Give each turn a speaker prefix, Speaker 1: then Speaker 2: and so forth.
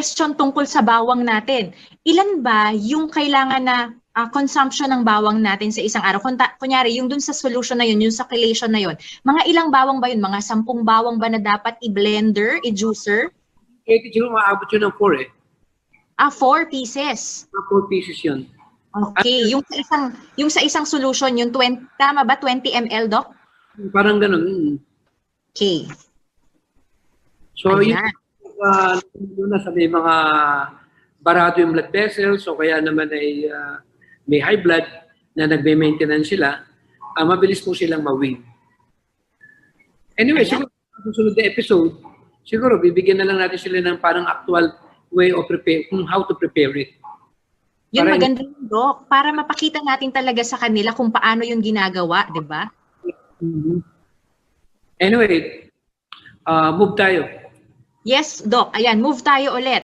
Speaker 1: question tungkol sa bawang natin. Ilan ba yung kailangan na consumption ng bawang natin sa isang araw? Kunyari, yung dun sa solution na yun, yung sa chelation na yun, mga ilang bawang ba yun? Mga 10 bawang ba na dapat i-blender, i-juicer?
Speaker 2: Siguro maabot yun ng 4 eh.
Speaker 1: 4 pieces.
Speaker 2: 4 pieces yun.
Speaker 1: Okay, yung sa isang solution, yung 20, tama ba? 20 ml, Doc?
Speaker 2: Parang ganun.
Speaker 1: Okay.
Speaker 2: So, yun na sa may mga barado yung blood vessels, so kaya naman ay may high blood na nagbe-maintenance sila, mabilis po silang ma-win. Anyway, siguro sa susunod na episode, siguro bibigyan na lang natin sila ng parang actual way of prepare, kung how to prepare it.
Speaker 1: Yun maganda yun, Doc, para mapakita natin talaga sa kanila kung paano yung ginagawa, di ba?
Speaker 2: Anyway, move tayo.
Speaker 1: Yes, Doc. Ayan, move tayo ulit.